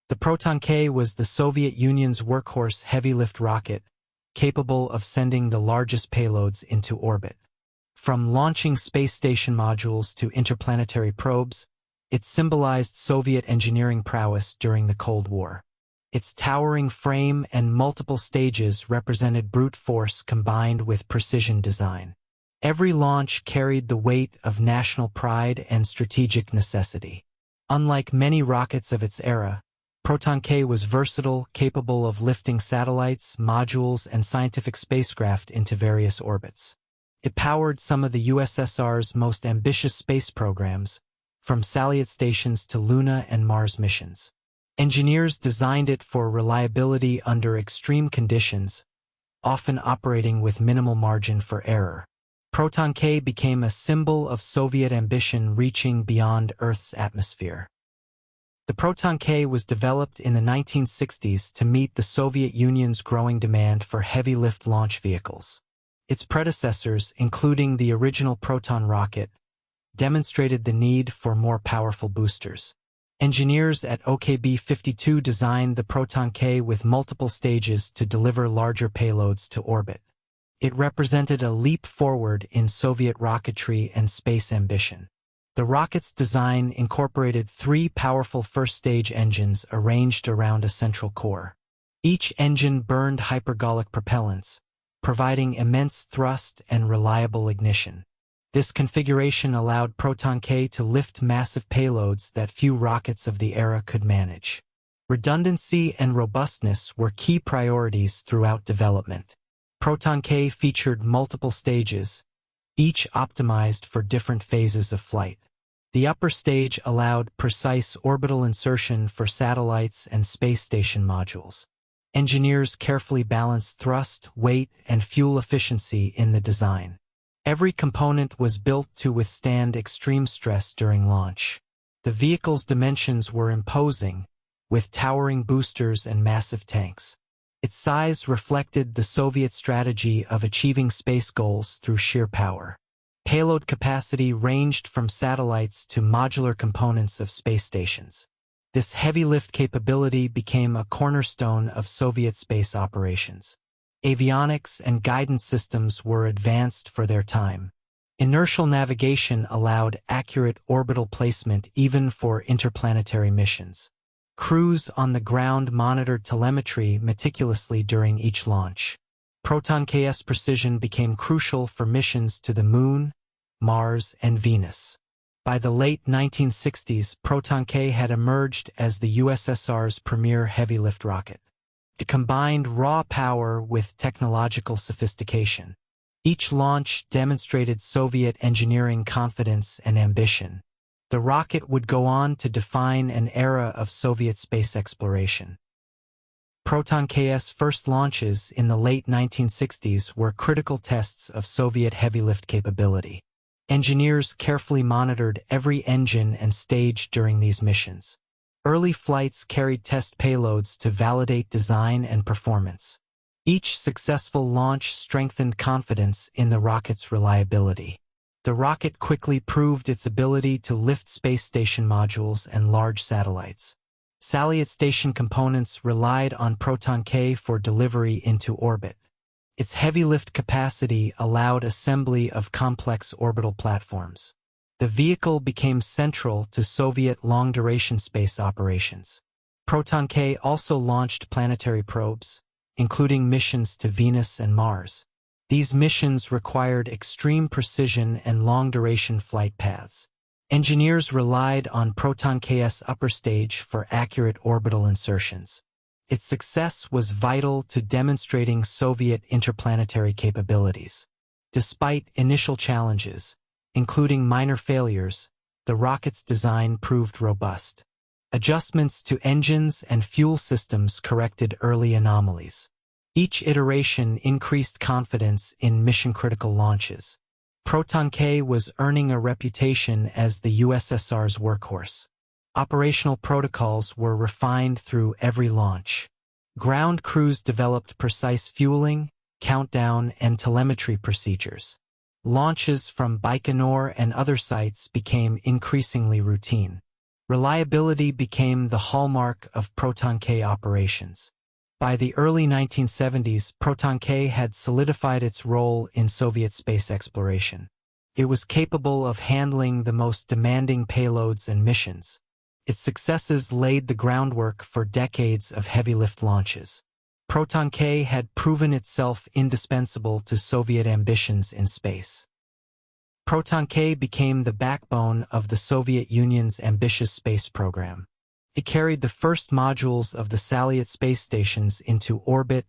The Proton-K was the Soviet Union's workhorse heavy-lift rocket, capable of sending the largest payloads into orbit. From launching space station modules to interplanetary probes, it symbolized Soviet engineering prowess during the Cold War. Its towering frame and multiple stages represented brute force combined with precision design. Every launch carried the weight of national pride and strategic necessity. Unlike many rockets of its era, Proton-K was versatile, capable of lifting satellites, modules, and scientific spacecraft into various orbits. It powered some of the USSR's most ambitious space programs, from Salyut stations to Luna and Mars missions. Engineers designed it for reliability under extreme conditions, often operating with minimal margin for error. Proton-K became a symbol of Soviet ambition reaching beyond Earth's atmosphere. The Proton-K was developed in the 1960s to meet the Soviet Union's growing demand for heavy-lift launch vehicles. Its predecessors, including the original Proton rocket, demonstrated the need for more powerful boosters. Engineers at OKB-52 designed the Proton-K with multiple stages to deliver larger payloads to orbit. It represented a leap forward in Soviet rocketry and space ambition. The rocket's design incorporated three powerful first-stage engines arranged around a central core. Each engine burned hypergolic propellants, providing immense thrust and reliable ignition. This configuration allowed Proton-K to lift massive payloads that few rockets of the era could manage. Redundancy and robustness were key priorities throughout development. Proton-K featured multiple stages, each optimized for different phases of flight. The upper stage allowed precise orbital insertion for satellites and space station modules. Engineers carefully balanced thrust, weight, and fuel efficiency in the design. Every component was built to withstand extreme stress during launch. The vehicle's dimensions were imposing, with towering boosters and massive tanks. Its size reflected the Soviet strategy of achieving space goals through sheer power. Payload capacity ranged from satellites to modular components of space stations. This heavy lift capability became a cornerstone of Soviet space operations. Avionics and guidance systems were advanced for their time. Inertial navigation allowed accurate orbital placement even for interplanetary missions. Crews on the ground monitored telemetry meticulously during each launch. Proton-K's precision became crucial for missions to the Moon, Mars, and Venus. By the late 1960s, Proton-K had emerged as the USSR's premier heavy-lift rocket. It combined raw power with technological sophistication. Each launch demonstrated Soviet engineering confidence and ambition. The rocket would go on to define an era of Soviet space exploration. Proton-K's first launches in the late 1960s were critical tests of Soviet heavy-lift capability. Engineers carefully monitored every engine and stage during these missions. Early flights carried test payloads to validate design and performance. Each successful launch strengthened confidence in the rocket's reliability. The rocket quickly proved its ability to lift space station modules and large satellites. Salyut station components relied on Proton-K for delivery into orbit. Its heavy lift capacity allowed assembly of complex orbital platforms. The vehicle became central to Soviet long-duration space operations. Proton-K also launched planetary probes, including missions to Venus and Mars. These missions required extreme precision and long-duration flight paths. Engineers relied on Proton-K's upper stage for accurate orbital insertions. Its success was vital to demonstrating Soviet interplanetary capabilities. Despite initial challenges, including minor failures, the rocket's design proved robust. Adjustments to engines and fuel systems corrected early anomalies. Each iteration increased confidence in mission-critical launches. Proton-K was earning a reputation as the USSR's workhorse. Operational protocols were refined through every launch. Ground crews developed precise fueling, countdown, and telemetry procedures. Launches from Baikonur and other sites became increasingly routine. Reliability became the hallmark of Proton-K operations. By the early 1970s, Proton-K had solidified its role in Soviet space exploration. It was capable of handling the most demanding payloads and missions. Its successes laid the groundwork for decades of heavy-lift launches. Proton-K had proven itself indispensable to Soviet ambitions in space. Proton-K became the backbone of the Soviet Union's ambitious space program. It carried the first modules of the Salyut space stations into orbit,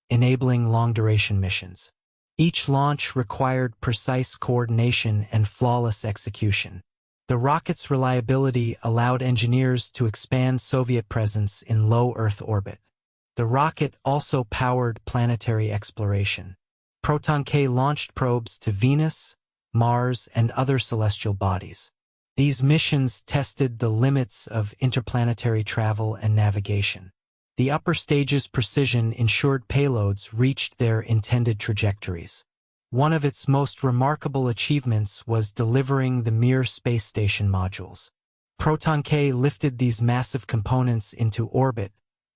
enabling long-duration missions. Each launch required precise coordination and flawless execution. The rocket's reliability allowed engineers to expand Soviet presence in low Earth orbit. The rocket also powered planetary exploration. Proton-K launched probes to Venus, Mars, and other celestial bodies. These missions tested the limits of interplanetary travel and navigation. The upper stage's precision ensured payloads reached their intended trajectories. One of its most remarkable achievements was delivering the Mir space station modules. Proton-K lifted these massive components into orbit,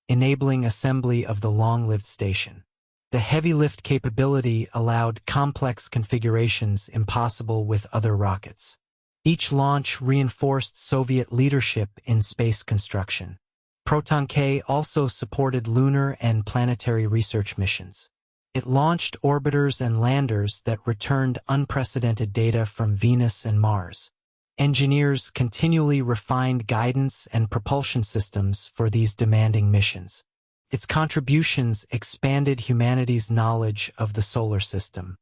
enabling assembly of the long-lived station. The heavy lift capability allowed complex configurations impossible with other rockets. Each launch reinforced Soviet leadership in space construction. Proton-K also supported lunar and planetary research missions. It launched orbiters and landers that returned unprecedented data from Venus and Mars. Engineers continually refined guidance and propulsion systems for these demanding missions. Its contributions expanded humanity's knowledge of the solar system.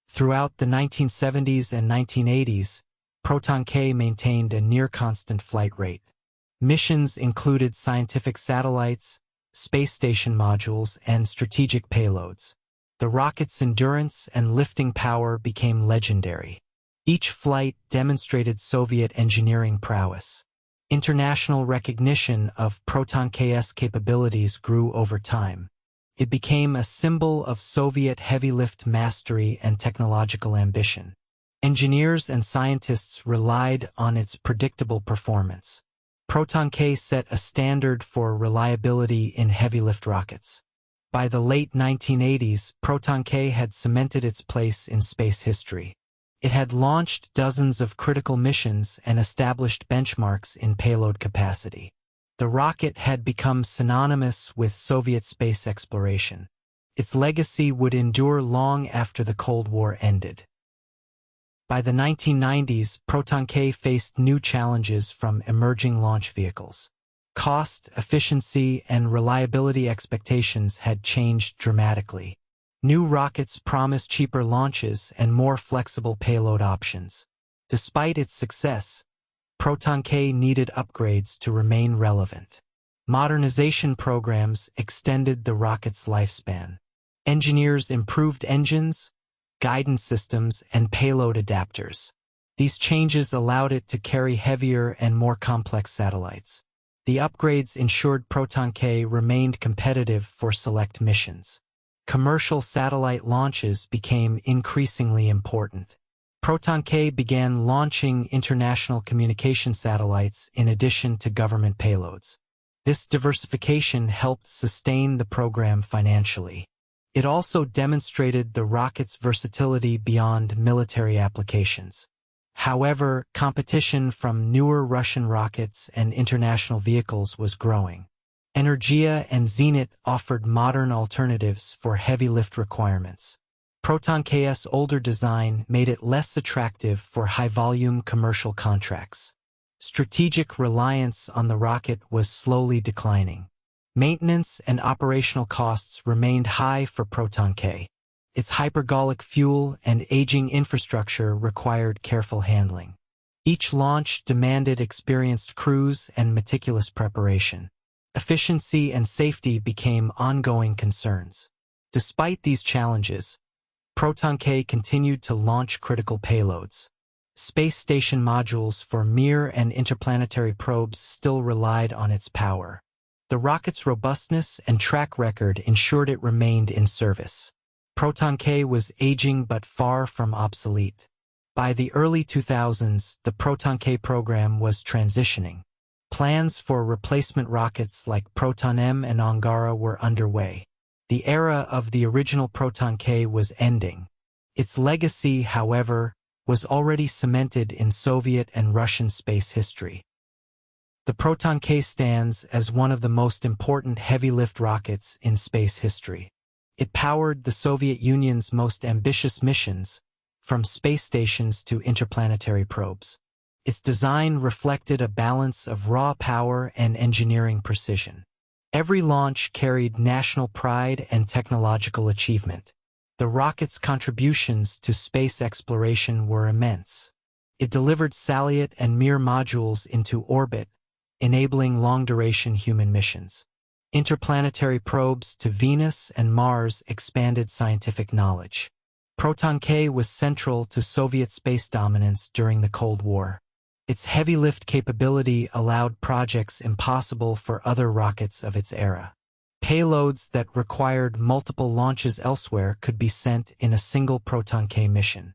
Throughout the 1970s and 1980s, Proton-K maintained a near-constant flight rate. Missions included scientific satellites, space station modules, and strategic payloads. The rocket's endurance and lifting power became legendary. Each flight demonstrated Soviet engineering prowess. International recognition of Proton-K's capabilities grew over time. It became a symbol of Soviet heavy-lift mastery and technological ambition. Engineers and scientists relied on its predictable performance. Proton-K set a standard for reliability in heavy-lift rockets. By the late 1980s, Proton-K had cemented its place in space history. It had launched dozens of critical missions and established benchmarks in payload capacity. The rocket had become synonymous with Soviet space exploration. Its legacy would endure long after the Cold War ended. By the 1990s, Proton-K faced new challenges from emerging launch vehicles. Cost, efficiency, and reliability expectations had changed dramatically. New rockets promised cheaper launches and more flexible payload options. Despite its success, Proton-K needed upgrades to remain relevant. Modernization programs extended the rocket's lifespan. Engineers improved engines, guidance systems, and payload adapters. These changes allowed it to carry heavier and more complex satellites. The upgrades ensured Proton-K remained competitive for select missions. Commercial satellite launches became increasingly important. Proton-K began launching international communication satellites in addition to government payloads. This diversification helped sustain the program financially. It also demonstrated the rocket's versatility beyond military applications. However, competition from newer Russian rockets and international vehicles was growing. Energia and Zenit offered modern alternatives for heavy lift requirements. Proton-K's older design made it less attractive for high-volume commercial contracts. Strategic reliance on the rocket was slowly declining. Maintenance and operational costs remained high for Proton-K. Its hypergolic fuel and aging infrastructure required careful handling. Each launch demanded experienced crews and meticulous preparation. Efficiency and safety became ongoing concerns. Despite these challenges, Proton-K continued to launch critical payloads. Space station modules for Mir and interplanetary probes still relied on its power. The rocket's robustness and track record ensured it remained in service. Proton-K was aging but far from obsolete. By the early 2000s, the Proton-K program was transitioning. Plans for replacement rockets like Proton-M and Angara were underway. The era of the original Proton-K was ending. Its legacy, however, was already cemented in Soviet and Russian space history. The Proton-K stands as one of the most important heavy-lift rockets in space history. It powered the Soviet Union's most ambitious missions, from space stations to interplanetary probes. Its design reflected a balance of raw power and engineering precision. Every launch carried national pride and technological achievement. The rocket's contributions to space exploration were immense. It delivered Salyut and Mir modules into orbit, enabling long-duration human missions. Interplanetary probes to Venus and Mars expanded scientific knowledge. Proton-K was central to Soviet space dominance during the Cold War. Its heavy lift capability allowed projects impossible for other rockets of its era. Payloads that required multiple launches elsewhere could be sent in a single Proton-K mission.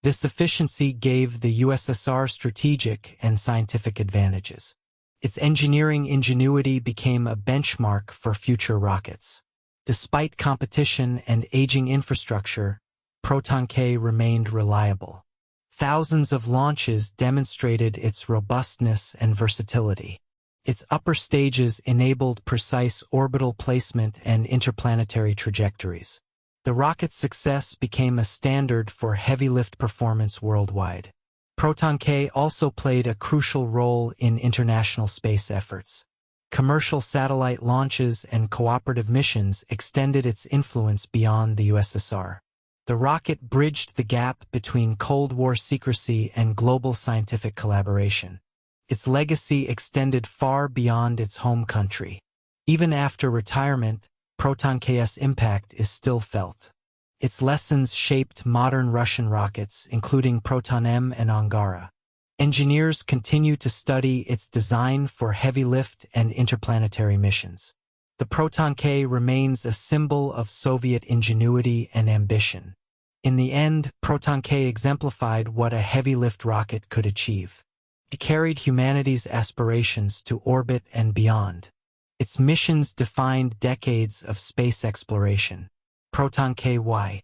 This efficiency gave the USSR strategic and scientific advantages. Its engineering ingenuity became a benchmark for future rockets. Despite competition and aging infrastructure, Proton-K remained reliable. Thousands of launches demonstrated its robustness and versatility. Its upper stages enabled precise orbital placement and interplanetary trajectories. The rocket's success became a standard for heavy-lift performance worldwide. Proton-K also played a crucial role in international space efforts. Commercial satellite launches and cooperative missions extended its influence beyond the USSR. The rocket bridged the gap between Cold War secrecy and global scientific collaboration. Its legacy extended far beyond its home country. Even after retirement, Proton-K's impact is still felt. Its lessons shaped modern Russian rockets, including Proton-M and Angara. Engineers continue to study its design for heavy lift and interplanetary missions. The Proton-K remains a symbol of Soviet ingenuity and ambition. In the end, Proton-K exemplified what a heavy-lift rocket could achieve. It carried humanity's aspirations to orbit and beyond. Its missions defined decades of space exploration. Proton-K. Why?